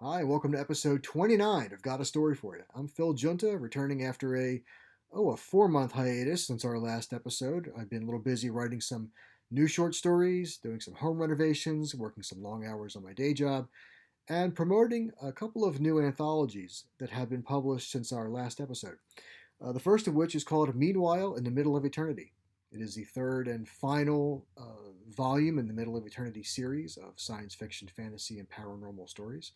Hi, welcome to episode 29 of Got a Story for You. I'm Phil Giunta, returning after a 4-month hiatus since our last episode. I've been a little busy writing some new short stories, doing some home renovations, working some long hours on my day job, and promoting a couple of new anthologies that have been published since our last episode. The first of which is called Meanwhile in the Middle of Eternity. It is the third and final volume in the Middle of Eternity series of science fiction, fantasy, and paranormal stories.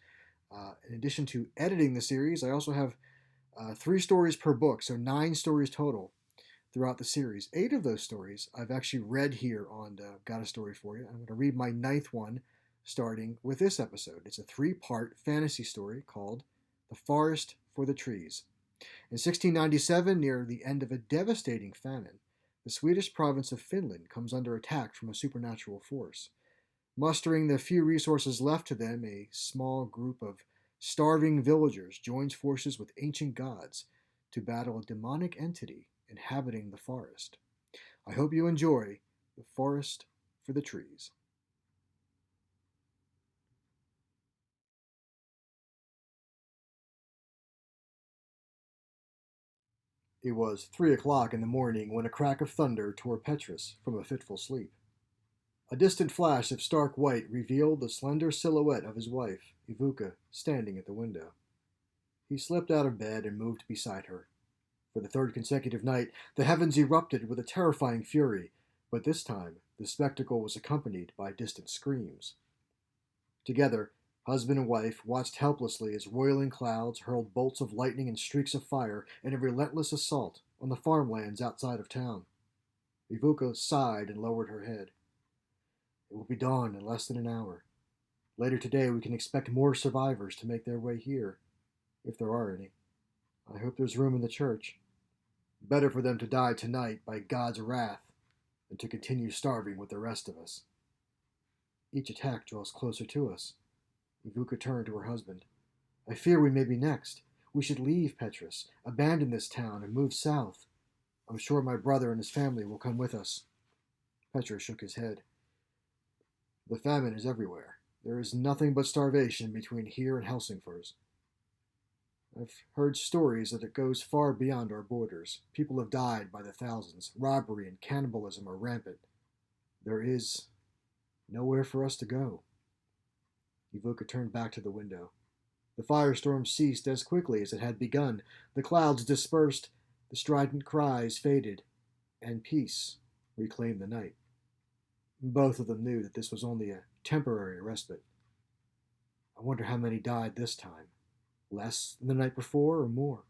In addition to editing the series, I also have 3 stories per book, so 9 stories total throughout the series. 8 of those stories I've actually read here on Got a Story for You. I'm going to read my ninth one starting with this episode. It's a 3-part fantasy story called The Forest for the Trees. In 1697, near the end of a devastating famine, the Swedish province of Finland comes under attack from a supernatural force. Mustering the few resources left to them, a small group of starving villagers joins forces with ancient gods to battle a demonic entity inhabiting the forest. I hope you enjoy The Forest for the Trees. It was 3 o'clock in the morning when a crack of thunder tore Petrus from a fitful sleep. A distant flash of stark white revealed the slender silhouette of his wife, Ivuka, standing at the window. He slipped out of bed and moved beside her. For the third consecutive night, the heavens erupted with a terrifying fury, but this time the spectacle was accompanied by distant screams. Together, husband and wife watched helplessly as roiling clouds hurled bolts of lightning and streaks of fire in a relentless assault on the farmlands outside of town. Ivuka sighed and lowered her head. It will be dawn in less than an hour. Later today, we can expect more survivors to make their way here, if there are any. I hope there's room in the church. Better for them to die tonight by God's wrath than to continue starving with the rest of us. Each attack draws closer to us. Ivuka turned to her husband. I fear we may be next. We should leave Petrus, abandon this town, and move south. I'm sure my brother and his family will come with us. Petrus shook his head. The famine is everywhere. There is nothing but starvation between here and Helsingfors. I've heard stories that it goes far beyond our borders. People have died by the thousands. Robbery and cannibalism are rampant. There is nowhere for us to go. Ivuka turned back to the window. The firestorm ceased as quickly as it had begun. The clouds dispersed, the strident cries faded, and peace reclaimed the night. Both of them knew that this was only a temporary respite. I wonder how many died this time. Less than the night before, or more?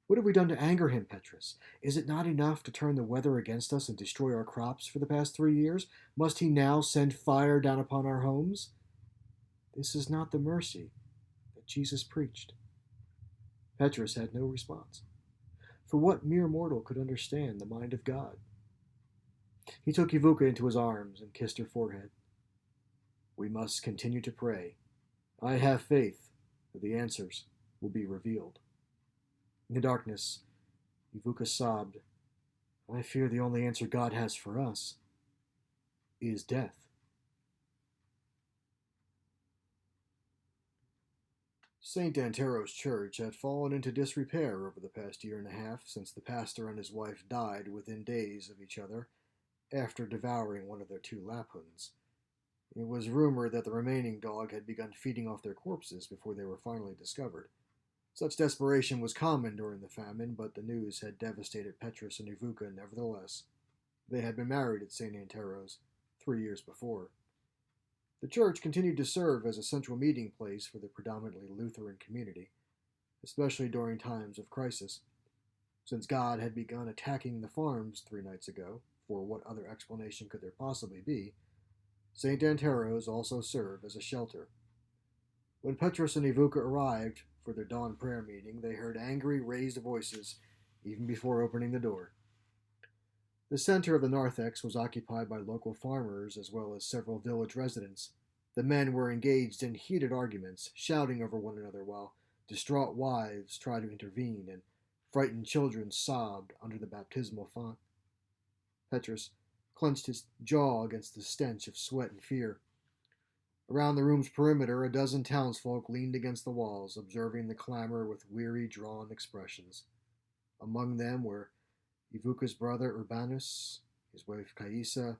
What have we done to anger him, Petrus? Is it not enough to turn the weather against us and destroy our crops for the past 3 years? Must he now send fire down upon our homes? This is not the mercy that Jesus preached. Petrus had no response. For what mere mortal could understand the mind of God? He took Ivuka into his arms and kissed her forehead. We must continue to pray. I have faith that the answers will be revealed. In the darkness, Ivuka sobbed. I fear the only answer God has for us is death. St. Antero's church had fallen into disrepair over the past year and a half since the pastor and his wife died within days of each other after devouring one of their 2 laphuns. It was rumored that the remaining dog had begun feeding off their corpses before they were finally discovered. Such desperation was common during the famine, but the news had devastated Petrus and Ivuka nevertheless. They had been married at St. Antero's 3 years before. The church continued to serve as a central meeting place for the predominantly Lutheran community, especially during times of crisis. Since God had begun attacking the farms 3 nights ago, for what other explanation could there possibly be, St. Antero's also served as a shelter. When Petrus and Ivuka arrived for their dawn prayer meeting, they heard angry, raised voices even before opening the door. The center of the narthex was occupied by local farmers as well as several village residents. The men were engaged in heated arguments, shouting over one another while distraught wives tried to intervene and frightened children sobbed under the baptismal font. Petrus clenched his jaw against the stench of sweat and fear. Around the room's perimeter, a dozen townsfolk leaned against the walls, observing the clamor with weary, drawn expressions. Among them were Ivuka's brother Urbanus, his wife Caissa,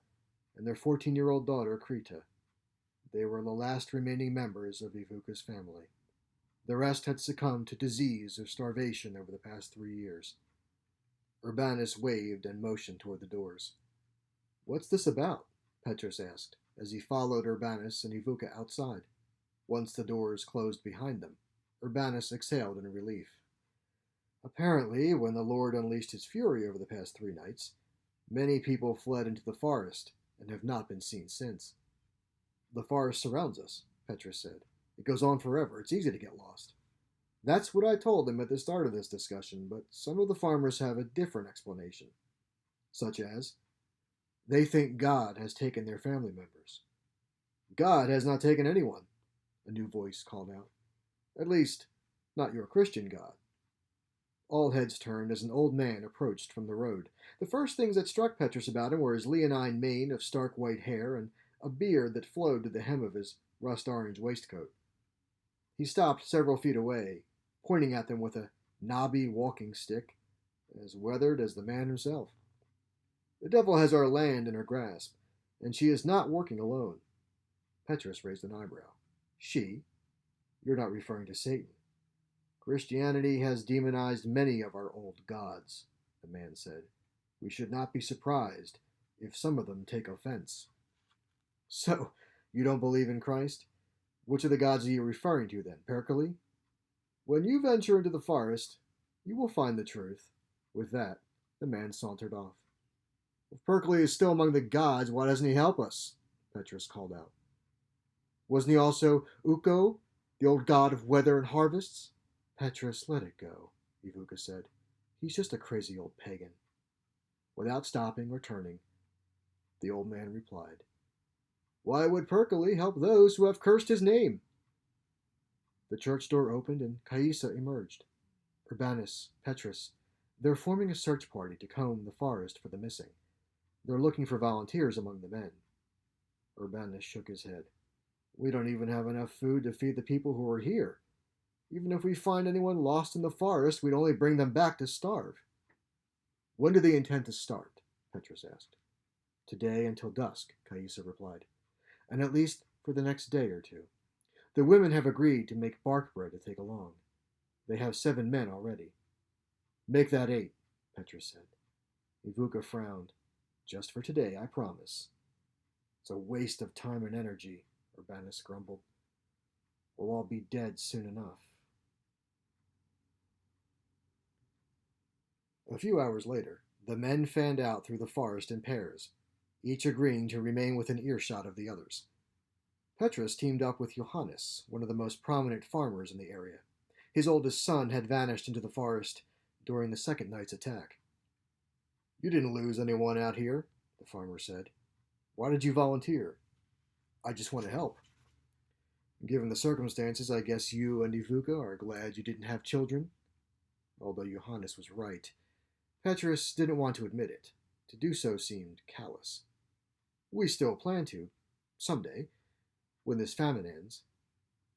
and their 14-year-old daughter Krita. They were the last remaining members of Ivuka's family. The rest had succumbed to disease or starvation over the past 3 years. Urbanus waved and motioned toward the doors. "What's this about?" Petrus asked, as he followed Urbanus and Ivuka outside. Once the doors closed behind them, Urbanus exhaled in relief. Apparently, when the Lord unleashed his fury over the past 3 nights, many people fled into the forest and have not been seen since. "The forest surrounds us," Petrus said. "It goes on forever. It's easy to get lost." That's what I told them at the start of this discussion, but some of the farmers have a different explanation. Such as, they think God has taken their family members. "God has not taken anyone," a new voice called out. "At least, not your Christian God." All heads turned as an old man approached from the road. The first things that struck Petrus about him were his leonine mane of stark white hair and a beard that flowed to the hem of his rust-orange waistcoat. He stopped several feet away, pointing at them with a knobby walking stick, as weathered as the man himself. "The devil has our land in her grasp, and she is not working alone." Petrus raised an eyebrow. "She? You're not referring to Satan." "Christianity has demonized many of our old gods," the man said. "We should not be surprised if some of them take offense." "So, you don't believe in Christ? Which of the gods are you referring to then, Perkele?" "When you venture into the forest, you will find the truth." With that, the man sauntered off. "If Perkele is still among the gods, why doesn't he help us?" Petrus called out. "Wasn't he also Ukko, the old god of weather and harvests?" "Petrus, let it go," Ivuka said. "He's just a crazy old pagan." Without stopping or turning, the old man replied, "Why would Perkele help those who have cursed his name?" The church door opened and Caissa emerged. "Urbanus, Petrus, they're forming a search party to comb the forest for the missing. They're looking for volunteers among the men." Urbanus shook his head. "We don't even have enough food to feed the people who are here. Even if we find anyone lost in the forest, we'd only bring them back to starve." "When do they intend to start?" Petrus asked. "Today until dusk," Caissa replied, "and at least for the next day or two. The women have agreed to make bark bread to take along. They have 7 men already." "Make that 8," Petrus said. Ivuka frowned. "Just for today, I promise." "It's a waste of time and energy," Urbanus grumbled. "We'll all be dead soon enough." A few hours later, the men fanned out through the forest in pairs, each agreeing to remain within earshot of the others. Petrus teamed up with Johannes, one of the most prominent farmers in the area. His oldest son had vanished into the forest during the second night's attack. "You didn't lose anyone out here," the farmer said. "Why did you volunteer?" "I just want to help." "Given the circumstances, I guess you and Ivuka are glad you didn't have children." Although Johannes was right, Petrus didn't want to admit it. To do so seemed callous. "We still plan to, someday, when this famine ends.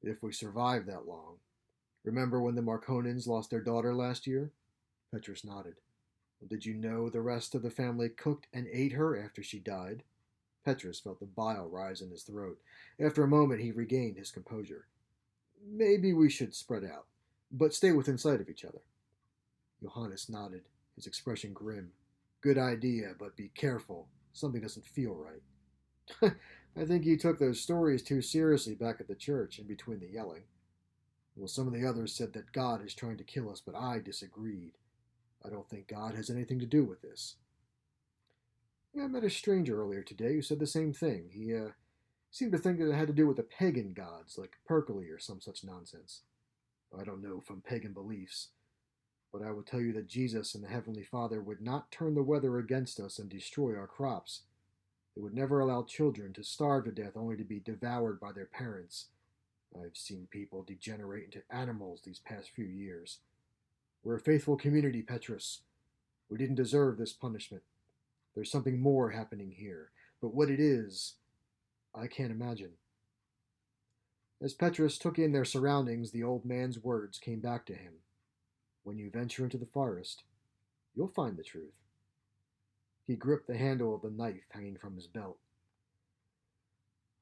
If we survive that long. Remember when the Marconins lost their daughter last year?" Petrus nodded. "Well, did you know the rest of the family cooked and ate her after she died?" Petrus felt the bile rise in his throat. After a moment, he regained his composure. "Maybe we should spread out, but stay within sight of each other." Johannes nodded, his expression grim. "Good idea, but be careful. Something doesn't feel right." "I think you took those stories too seriously back at the church in between the yelling." "Well, some of the others said that God is trying to kill us, but I disagreed. I don't think God has anything to do with this." "I met a stranger earlier today who said the same thing. He seemed to think that it had to do with the pagan gods, like Perkele or some such nonsense. I don't know from pagan beliefs, but I will tell you that Jesus and the Heavenly Father would not turn the weather against us and destroy our crops. They would never allow children to starve to death only to be devoured by their parents. I've seen people degenerate into animals these past few years. We're a faithful community, Petrus. We didn't deserve this punishment. There's something more happening here, but what it is, I can't imagine." As Petrus took in their surroundings, the old man's words came back to him. When you venture into the forest, you'll find the truth. He gripped the handle of the knife hanging from his belt.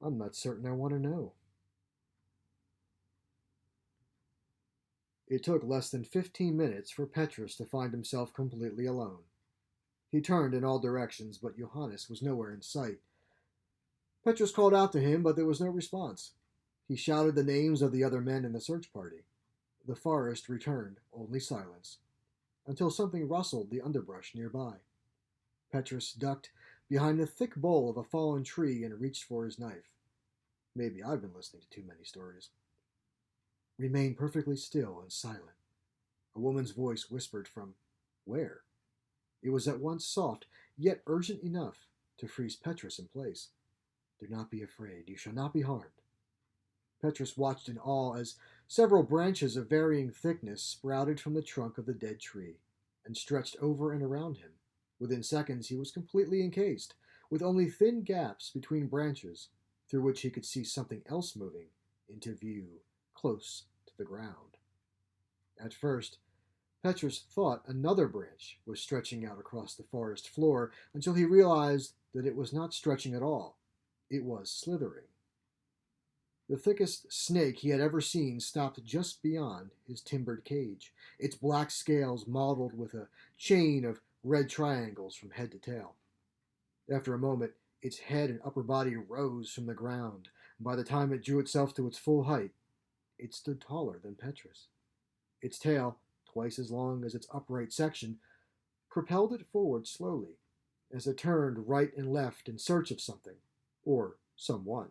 I'm not certain I want to know. It took less than 15 minutes for Petrus to find himself completely alone. He turned in all directions, but Johannes was nowhere in sight. Petrus called out to him, but there was no response. He shouted the names of the other men in the search party. The forest returned only silence, until something rustled the underbrush nearby. Petrus ducked behind the thick bole of a fallen tree and reached for his knife. Maybe I've been listening to too many stories. Remain perfectly still and silent. A woman's voice whispered from where? It was at once soft, yet urgent enough to freeze Petrus in place. Do not be afraid. You shall not be harmed. Petrus watched in awe as several branches of varying thickness sprouted from the trunk of the dead tree and stretched over and around him. Within seconds he was completely encased, with only thin gaps between branches through which he could see something else moving into view close to the ground. At first, Petrus thought another branch was stretching out across the forest floor until he realized that it was not stretching at all. It was slithering. The thickest snake he had ever seen stopped just beyond his timbered cage, its black scales mottled with a chain of red triangles from head to tail. After a moment, its head and upper body rose from the ground, and by the time it drew itself to its full height, it stood taller than Petrus. Its tail, twice as long as its upright section, propelled it forward slowly as it turned right and left in search of something, or someone.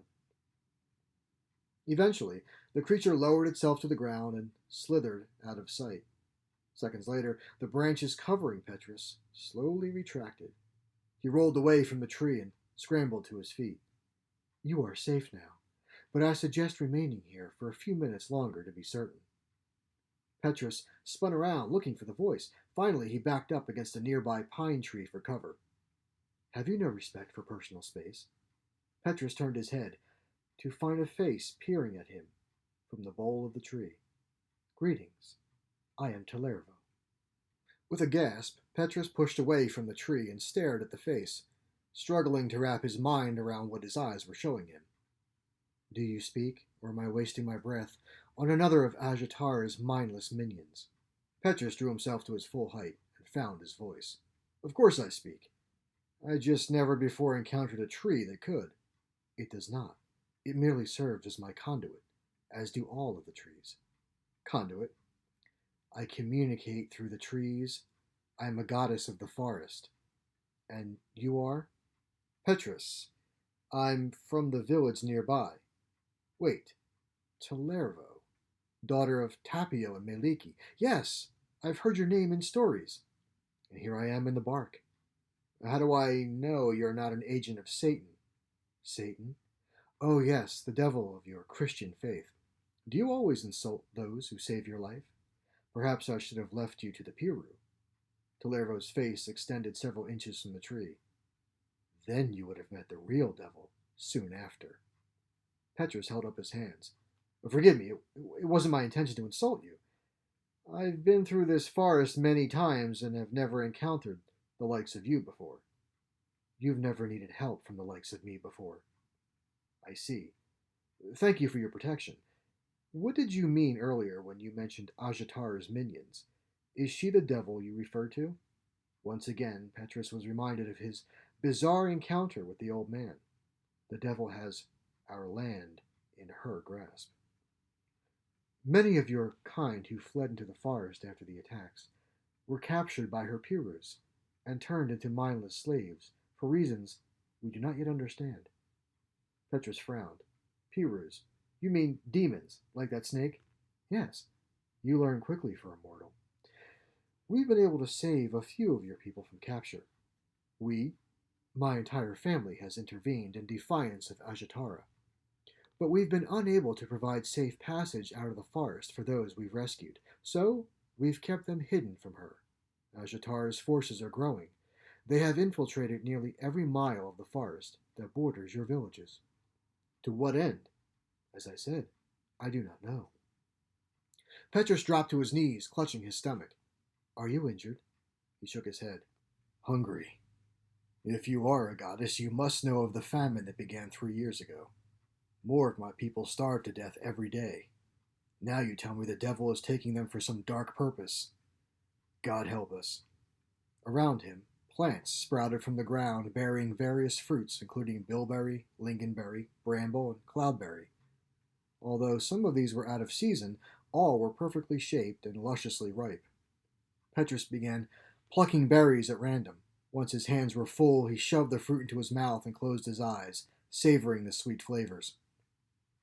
Eventually, the creature lowered itself to the ground and slithered out of sight. Seconds later, the branches covering Petrus slowly retracted. He rolled away from the tree and scrambled to his feet. You are safe now, but I suggest remaining here for a few minutes longer to be certain. Petrus spun around, looking for the voice. Finally, he backed up against a nearby pine tree for cover. Have you no respect for personal space? Petrus turned his head to find a face peering at him from the bole of the tree. Greetings. I am Talervo. With a gasp, Petrus pushed away from the tree and stared at the face, struggling to wrap his mind around what his eyes were showing him. Do you speak, or am I wasting my breath on another of Ajatar's mindless minions? Petrus drew himself to his full height and found his voice. Of course I speak. I just never before encountered a tree that could. It does not. It merely serves as my conduit, as do all of the trees. Conduit? I communicate through the trees. I am a goddess of the forest. And you are? Petrus. I'm from the village nearby. Wait, Talervo, daughter of Tapio and Meliki. Yes, I've heard your name in stories. And here I am in the bark. How do I know you're not an agent of Satan? Satan? Oh yes, the devil of your Christian faith. Do you always insult those who save your life? Perhaps I should have left you to the Piru. Talervo's face extended several inches from the tree. Then you would have met the real devil soon after. Petrus held up his hands. Forgive me, it wasn't my intention to insult you. I've been through this forest many times and have never encountered the likes of you before. You've never needed help from the likes of me before. I see. Thank you for your protection. What did you mean earlier when you mentioned Ajatar's minions? Is she the devil you referred to? Once again, Petrus was reminded of his bizarre encounter with the old man. The devil has our land in her grasp. Many of your kind who fled into the forest after the attacks were captured by her Pirus and turned into mindless slaves for reasons we do not yet understand. Petrus frowned. Pirus? You mean demons, like that snake? Yes. You learn quickly for a mortal. We've been able to save a few of your people from capture. My entire family has intervened in defiance of Ajatara. But we've been unable to provide safe passage out of the forest for those we've rescued, so we've kept them hidden from her. Ajatara's forces are growing. They have infiltrated nearly every mile of the forest that borders your villages. To what end? As I said, I do not know. Petrus dropped to his knees, clutching his stomach. Are you injured? He shook his head. Hungry. If you are a goddess, you must know of the famine that began 3 years ago. More of my people starve to death every day. Now you tell me the devil is taking them for some dark purpose. God help us. Around him, plants sprouted from the ground bearing various fruits, including bilberry, lingonberry, bramble, and cloudberry. Although some of these were out of season, all were perfectly shaped and lusciously ripe. Petrus began plucking berries at random. Once his hands were full, he shoved the fruit into his mouth and closed his eyes, savoring the sweet flavors.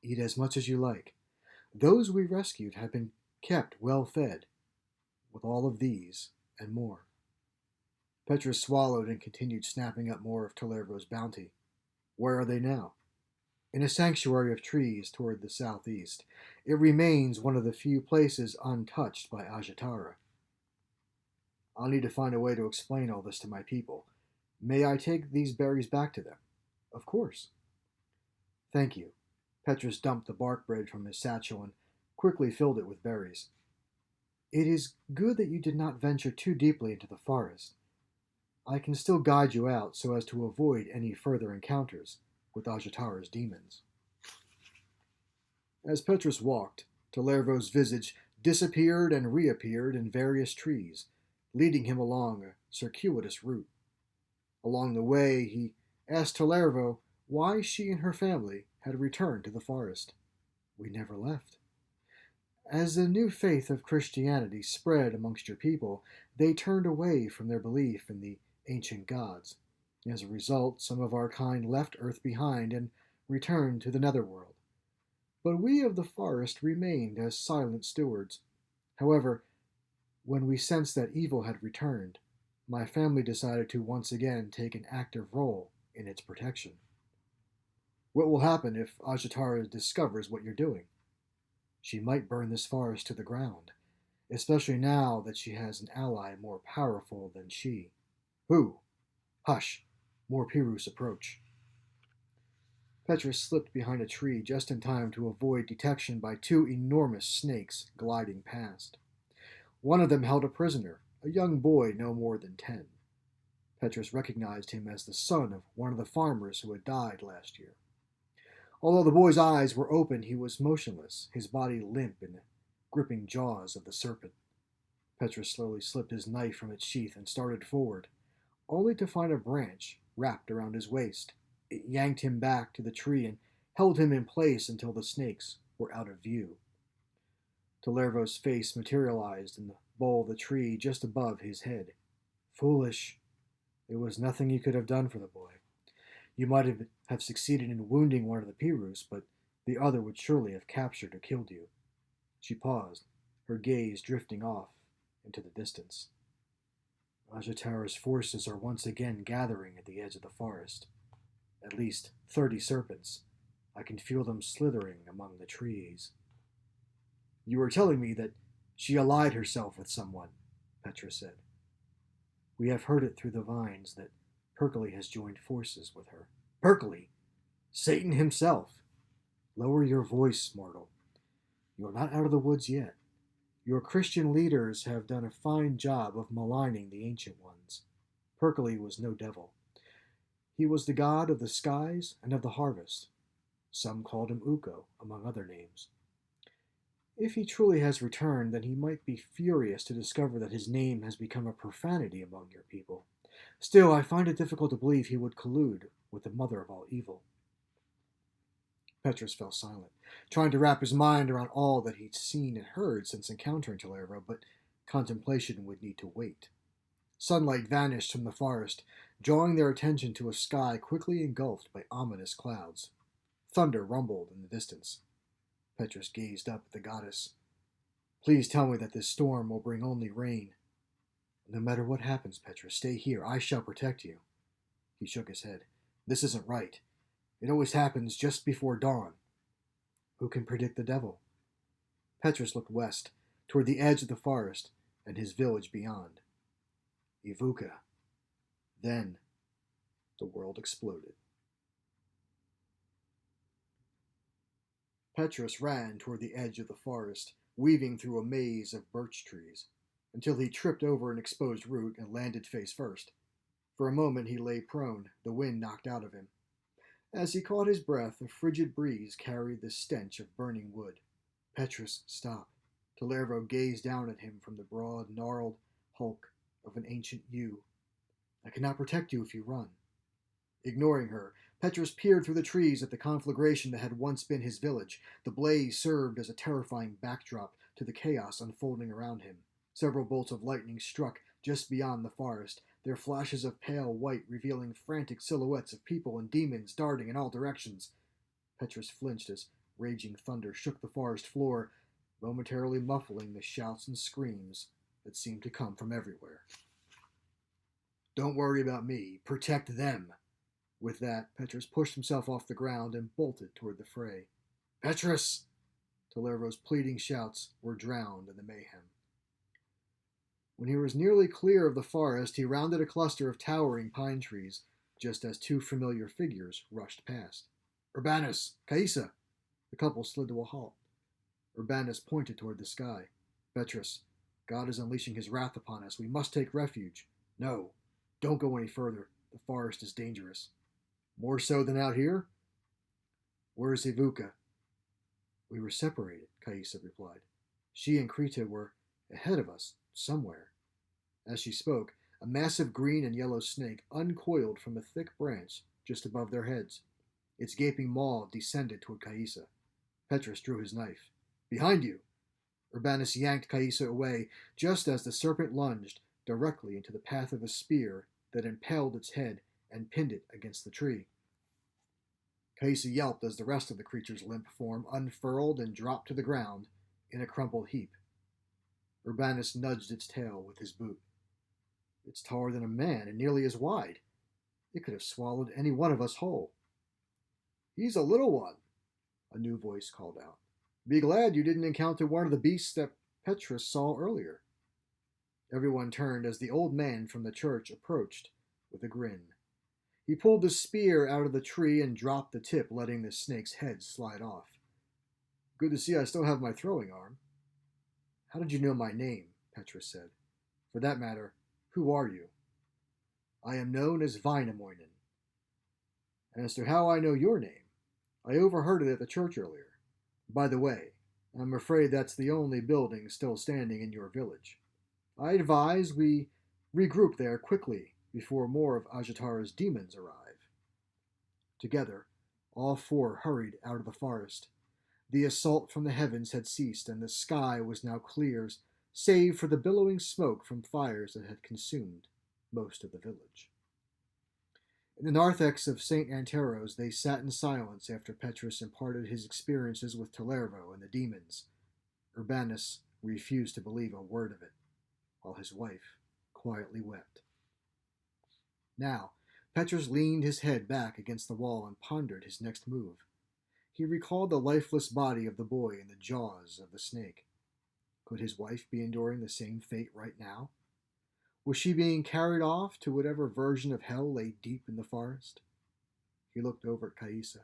Eat as much as you like. Those we rescued have been kept well fed, with all of these and more. Petrus swallowed and continued snapping up more of Talervo's bounty. Where are they now? In a sanctuary of trees toward the southeast. It remains one of the few places untouched by Ajatara. I'll need to find a way to explain all this to my people. May I take these berries back to them? Of course. Thank you. Petrus dumped the bark bread from his satchel and quickly filled it with berries. It is good that you did not venture too deeply into the forest. I can still guide you out so as to avoid any further encounters with Ajatara's demons. As Petrus walked, Talervo's visage disappeared and reappeared in various trees, leading him along a circuitous route. Along the way, he asked Talervo why she and her family had returned to the forest. We never left. As the new faith of Christianity spread amongst your people, they turned away from their belief in the ancient gods. As a result, some of our kind left Earth behind and returned to the netherworld. But we of the forest remained as silent stewards. However, when we sensed that evil had returned, my family decided to once again take an active role in its protection. What will happen if Ajatara discovers what you're doing? She might burn this forest to the ground, especially now that she has an ally more powerful than she. Who? Hush! More Pirus approach. Petrus slipped behind a tree just in time to avoid detection by 2 enormous snakes gliding past. One of them held a prisoner, a young boy no more than 10. Petrus recognized him as the son of one of the farmers who had died last year. Although the boy's eyes were open, he was motionless, his body limp in the gripping jaws of the serpent. Petrus slowly slipped his knife from its sheath and started forward, only to find a branch wrapped around his waist. It yanked him back to the tree and held him in place until the snakes were out of view. Talervo's face materialized in the bole of the tree just above his head. Foolish. There was nothing you could have done for the boy. You might have succeeded in wounding one of the Pirus, but the other would surely have captured or killed you. She paused, her gaze drifting off into the distance. Ajatara's forces are once again gathering at the edge of the forest. At least 30 serpents. I can feel them slithering among the trees. You were telling me that she allied herself with someone, Petrus said. We have heard it through the vines that Perkele has joined forces with her. Perkele! Satan himself! Lower your voice, mortal. You are not out of the woods yet. Your Christian leaders have done a fine job of maligning the ancient ones. Perkele was no devil. He was the god of the skies and of the harvest. Some called him Ukko, among other names. If he truly has returned, then he might be furious to discover that his name has become a profanity among your people. Still, I find it difficult to believe he would collude with the mother of all evil. Petrus fell silent, trying to wrap his mind around all that he'd seen and heard since encountering Talervo, but contemplation would need to wait. Sunlight vanished from the forest, drawing their attention to a sky quickly engulfed by ominous clouds. Thunder rumbled in the distance. Petrus gazed up at the goddess. Please tell me that this storm will bring only rain. No matter what happens, Petrus, stay here. I shall protect you. He shook his head. This isn't right. It always happens just before dawn. Who can predict the devil? Petrus looked west, toward the edge of the forest and his village beyond. Ivuka. Then the world exploded. Petrus ran toward the edge of the forest, weaving through a maze of birch trees, until he tripped over an exposed root and landed face first. For a moment he lay prone, the wind knocked out of him. As he caught his breath, a frigid breeze carried the stench of burning wood. Petrus stopped. Tellervo gazed down at him from the broad, gnarled hulk of an ancient yew. I cannot protect you if you run. Ignoring her, Petrus peered through the trees at the conflagration that had once been his village. The blaze served as a terrifying backdrop to the chaos unfolding around him. Several bolts of lightning struck just beyond the forest, their flashes of pale white revealing frantic silhouettes of people and demons darting in all directions. Petrus flinched as raging thunder shook the forest floor, momentarily muffling the shouts and screams that seemed to come from everywhere. Don't worry about me. Protect them. With that, Petrus pushed himself off the ground and bolted toward the fray. Petrus! Tellervo's pleading shouts were drowned in the mayhem. When he was nearly clear of the forest, he rounded a cluster of towering pine trees, just as two familiar figures rushed past. Urbanus! Caissa! The couple slid to a halt. Urbanus pointed toward the sky. Petrus, God is unleashing his wrath upon us. We must take refuge. No, don't go any further. The forest is dangerous. More so than out here? Where's Ivuka? We were separated, Caissa replied. She and Krita were ahead of us, somewhere. As she spoke, a massive green and yellow snake uncoiled from a thick branch just above their heads. Its gaping maw descended toward Caissa. Petrus drew his knife. Behind you! Urbanus yanked Caissa away just as the serpent lunged directly into the path of a spear that impaled its head and pinned it against the tree. Caissa yelped as the rest of the creature's limp form unfurled and dropped to the ground in a crumpled heap. Urbanus nudged its tail with his boot. It's taller than a man and nearly as wide. It could have swallowed any one of us whole. He's a little one, a new voice called out. Be glad you didn't encounter one of the beasts that Petrus saw earlier. Everyone turned as the old man from the church approached with a grin. He pulled the spear out of the tree and dropped the tip, letting the snake's head slide off. Good to see I still have my throwing arm. How did you know my name? Petrus said. For that matter, who are you? I am known as Väinämöinen. As to how I know your name, I overheard it at the church earlier. By the way, I'm afraid that's the only building still standing in your village. I advise we regroup there quickly before more of Ajatara's demons arrive. Together, all four hurried out of the forest. The assault from the heavens had ceased, and the sky was now clear, save for the billowing smoke from fires that had consumed most of the village. In the narthex of St. Anteros, they sat in silence after Petrus imparted his experiences with Tellervo and the demons. Urbanus refused to believe a word of it, while his wife quietly wept. Now, Petrus leaned his head back against the wall and pondered his next move. He recalled the lifeless body of the boy in the jaws of the snake. Could his wife be enduring the same fate right now? Was she being carried off to whatever version of hell lay deep in the forest? He looked over at Caissa,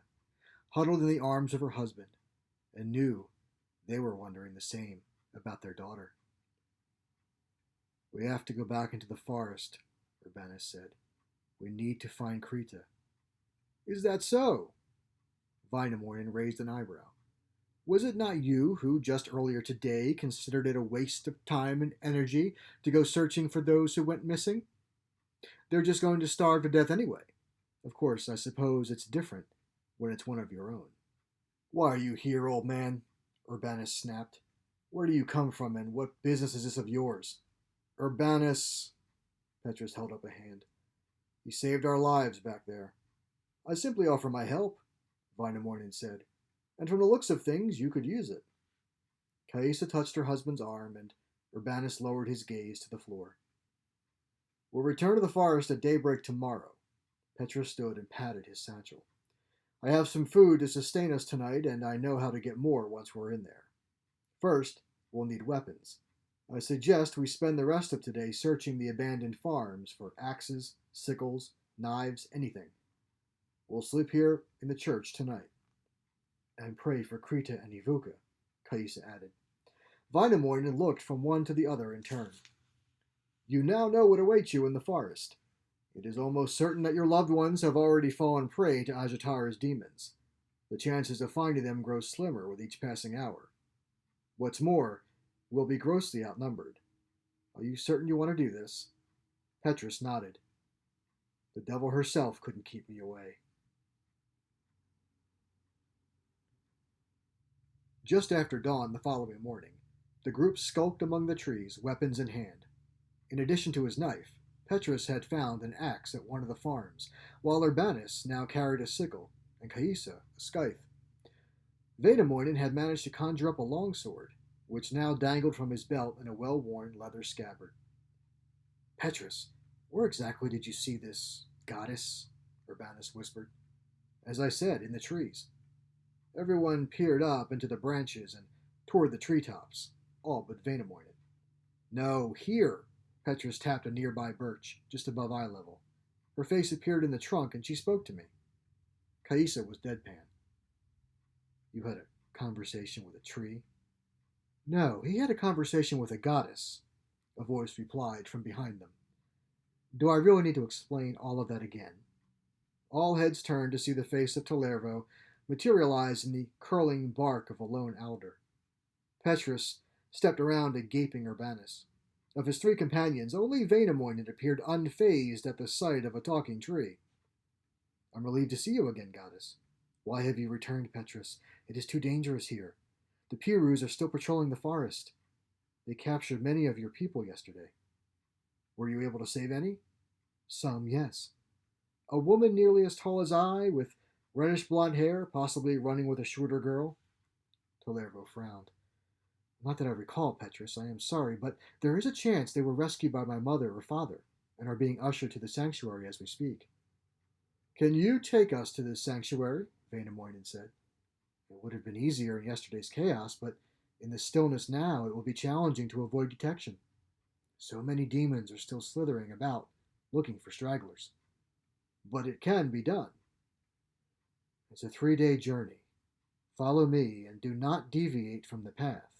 huddled in the arms of her husband, and knew they were wondering the same about their daughter. We have to go back into the forest, Urbanus said. We need to find Krita. Is that so? Väinämöinen raised an eyebrow. Was it not you who, just earlier today, considered it a waste of time and energy to go searching for those who went missing? They're just going to starve to death anyway. Of course, I suppose it's different when it's one of your own. Why are you here, old man? Urbanus snapped. Where do you come from, and what business is this of yours? Urbanus, Petrus held up a hand. You saved our lives back there. I simply offer my help, Väinämöinen said. And from the looks of things, you could use it. Caissa touched her husband's arm, and Urbanus lowered his gaze to the floor. We'll return to the forest at daybreak tomorrow. Petrus stood and patted his satchel. I have some food to sustain us tonight, and I know how to get more once we're in there. First, we'll need weapons. I suggest we spend the rest of today searching the abandoned farms for axes, sickles, knives, anything. We'll sleep here in the church tonight. And pray for Krita and Ivuka, Kaisa added. Wainamoinen looked from one to the other in turn. You now know what awaits you in the forest. It is almost certain that your loved ones have already fallen prey to Ajatara's demons. The chances of finding them grow slimmer with each passing hour. What's more, we'll be grossly outnumbered. Are you certain you want to do this? Petrus nodded. The devil herself couldn't keep me away. Just after dawn the following morning, the group skulked among the trees, weapons in hand. In addition to his knife, Petrus had found an axe at one of the farms, while Urbanus now carried a sickle, and Kaisa a scythe. Wainamoinen had managed to conjure up a longsword, which now dangled from his belt in a well-worn leather scabbard. Petrus, where exactly did you see this goddess? Urbanus whispered. As I said, in the trees. Everyone peered up into the branches and toward the treetops, all but Wainamoinen. No, here! Petrus tapped a nearby birch, just above eye level. Her face appeared in the trunk, and she spoke to me. Kaisa was deadpan. You had a conversation with a tree? No, he had a conversation with a goddess, a voice replied from behind them. Do I really need to explain all of that again? All heads turned to see the face of Tellervo materialize in the curling bark of a lone alder. Petrus stepped around a gaping Urbanus. Of his three companions, only Wainamoinen appeared unfazed at the sight of a talking tree. I'm relieved to see you again, goddess. Why have you returned, Petrus? It is too dangerous here. The Pirus are still patrolling the forest. They captured many of your people yesterday. Were you able to save any? Some, yes. A woman nearly as tall as I, with reddish blonde hair, possibly running with a shorter girl? Tellervo frowned. Not that I recall, Petrus, I am sorry, but there is a chance they were rescued by my mother or father, and are being ushered to the sanctuary as we speak. Can you take us to this sanctuary? Wainamoinen said. It would have been easier in yesterday's chaos, but in the stillness now it will be challenging to avoid detection. So many demons are still slithering about, looking for stragglers. But it can be done. It's a 3-day journey. Follow me and do not deviate from the path.